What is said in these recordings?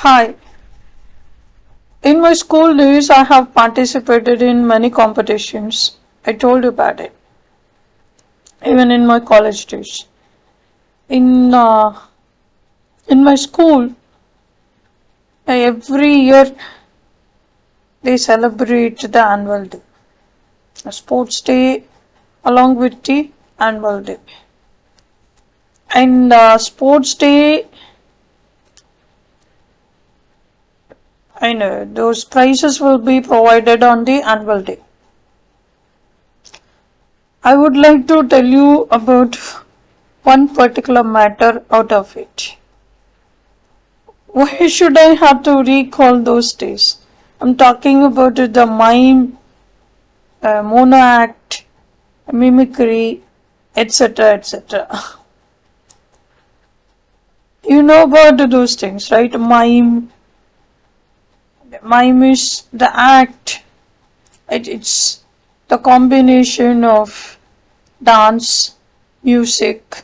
Hi, in my school days, I have participated in many competitions. I told you about it, even in my college days. In uh, in my school, every year they celebrate the annual day, a sports day, along with the annual day. And sports day, I know those prizes will be provided on the annual day. I would like to tell you about one particular matter out of it. Why should I have to recall those days? I'm talking about the mime, mono act, mimicry, etc. etc. You know about those things, right? Mime is the act. It's the combination of dance, music,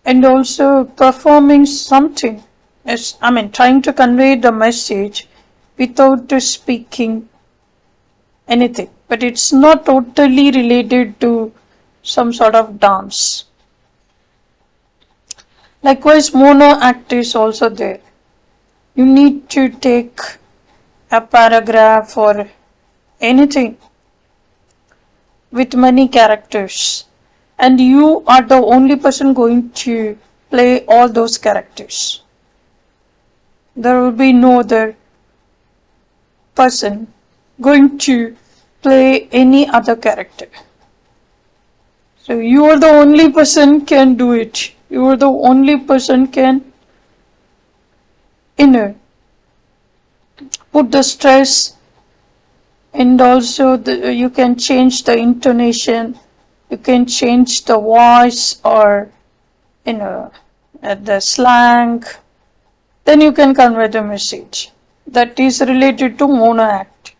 and also performing something. Yes, I mean, trying to convey the message without speaking anything, but it's not totally related to some sort of dance. Likewise, mono act is also there. You need to take a paragraph or anything with many characters, and you are the only person going to play all those characters. There will be no other person going to play any other character. So you are the only person can do it. You are the only person can, put the stress, and also you can change the intonation. You can change the voice or the slang. Then you can convey the message that is related to mono act.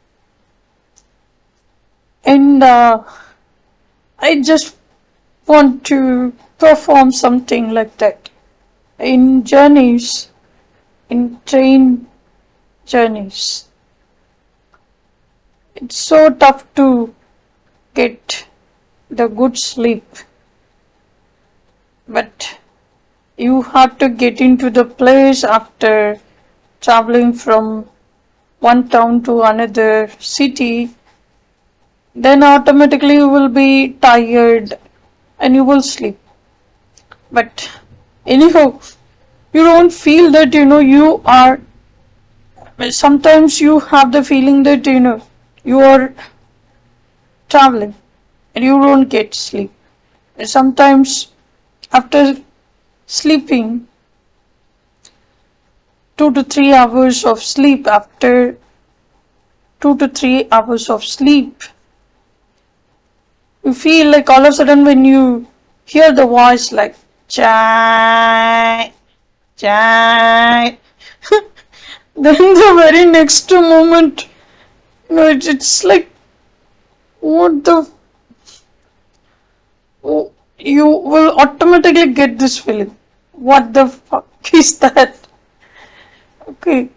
And I just want to perform something like that in journeys, in train journeys. It's so tough to get the good sleep, but you have to get into the place after traveling from one town to another city. Then automatically you will be tired and you will sleep. But anyhow, you don't feel that you are. Sometimes you have the feeling that you are traveling and you don't get sleep. Sometimes after sleeping 2 to 3 hours of sleep, after 2 to 3 hours of sleep, you feel like all of a sudden when you hear the voice like chai, chai, then the very next moment, it's like, what the, oh, you will automatically get this feeling. What the fuck is that? Okay.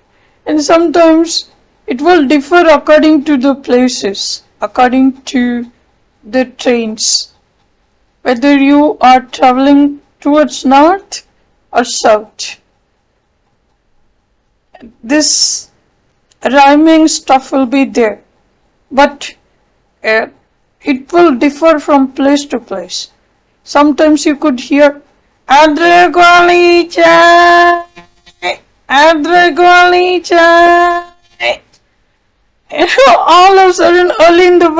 And sometimes it will differ according to the places, according to the trains. Whether you are traveling towards north or south. This rhyming stuff will be there, but it will differ from place to place. Sometimes you could hear Adre Gwali Chai, Adre Gwali Chai. All of a sudden, early in the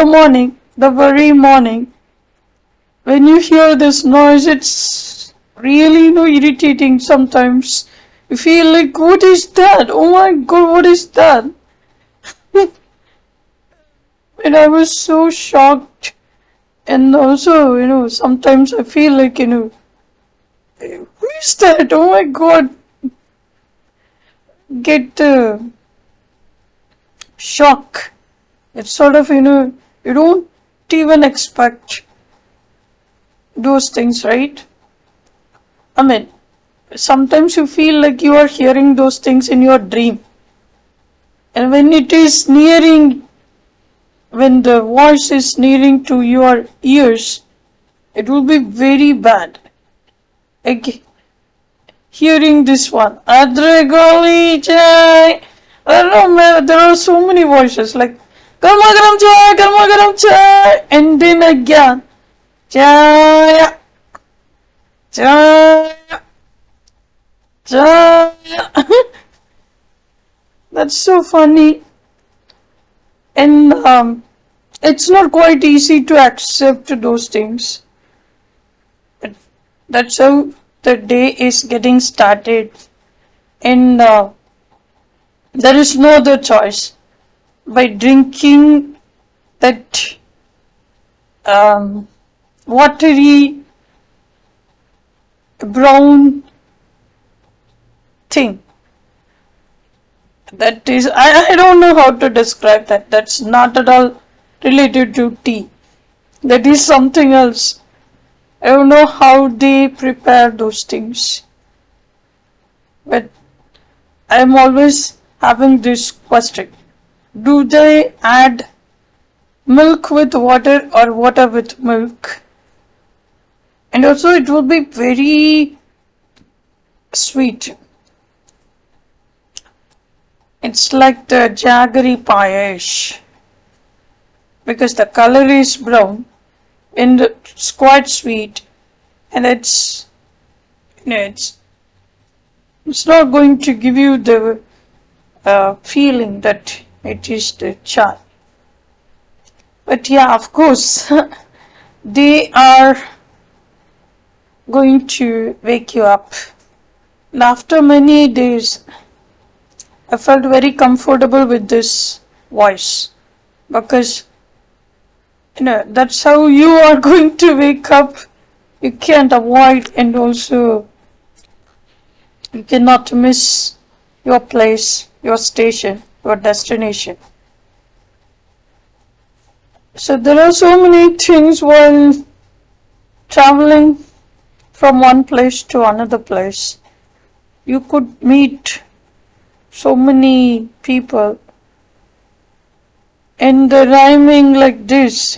morning, the very morning, when you hear this noise, it's really irritating sometimes. You feel like, what is that? Oh my god, what is that? And I was so shocked. And also, sometimes I feel like, who is that? Oh my god. Get the shock. It's sort of, you don't even expect those things, right? I mean, sometimes you feel like you are hearing those things in your dream. And when it is nearing, when the voice is nearing to your ears, it will be very bad. Like hearing this one, Adregoli Chai. I don't know, man, there are so many voices like Garma Garam Chai, and then again, Chai, Chai, Chai. That's so funny. And it's not quite easy to accept those things. But that's how the day is getting started. And there is no other choice. By drinking that watery brown thing. That is, I don't know how to describe that. That's not at all related to tea. That is something else. I don't know how they prepare those things. But I'm always having this question. Do they add milk with water or water with milk? And also it will be very sweet. It's like the jaggery payesh because the color is brown and it's quite sweet, and it's not going to give you the feeling that it is the chai. But yeah, of course, they are going to wake you up. And after many days, I felt very comfortable with this voice because that's how you are going to wake up. You can't avoid, and also you cannot miss your place, your station, your destination. So there are so many things while traveling from one place to another place. You could meet so many people, and the rhyming like this,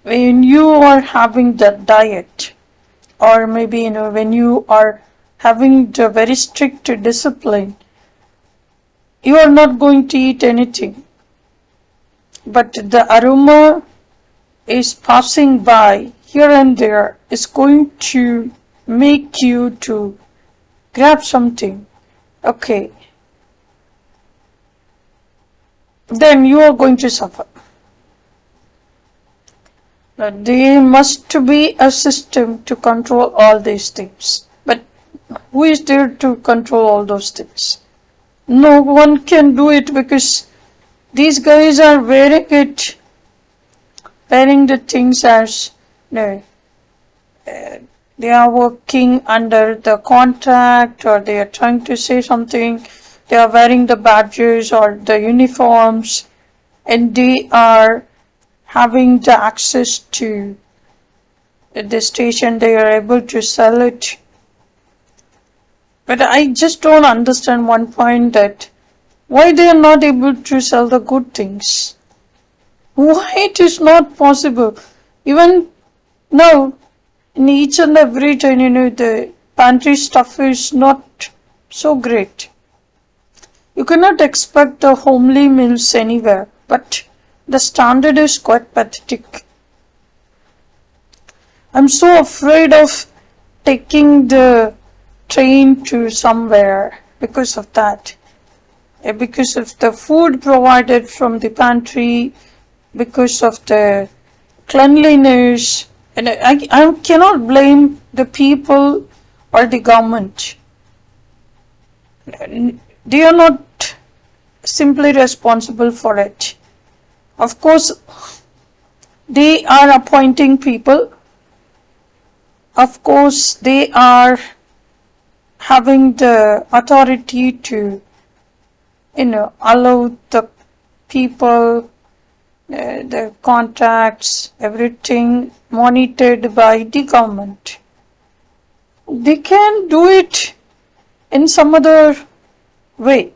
when you are having that diet, or maybe when you are having the very strict discipline, you are not going to eat anything, but the aroma is passing by here and there, is going to make you to grab something. Okay, then you are going to suffer. Now, there must be a system to control all these things. But who is there to control all those things? No one can do it because these guys are wearing the things as they are working under the contract, or they are trying to say something. They are wearing the badges or the uniforms, and they are having the access to the station. They are able to sell it. But I just don't understand one point, that why they are not able to sell the good things. Why it is not possible? Even now, in each and every time, the pantry stuff is not so great. You cannot expect the homely meals anywhere, but the standard is quite pathetic. I'm so afraid of taking the train to somewhere because of that. Because of the food provided from the pantry, because of the cleanliness. And I cannot blame the people or the government. They are not simply responsible for it. Of course, they are appointing people. Of course, they are having the authority to, allow the people, the contracts, everything monitored by the government. they can do it in some other way.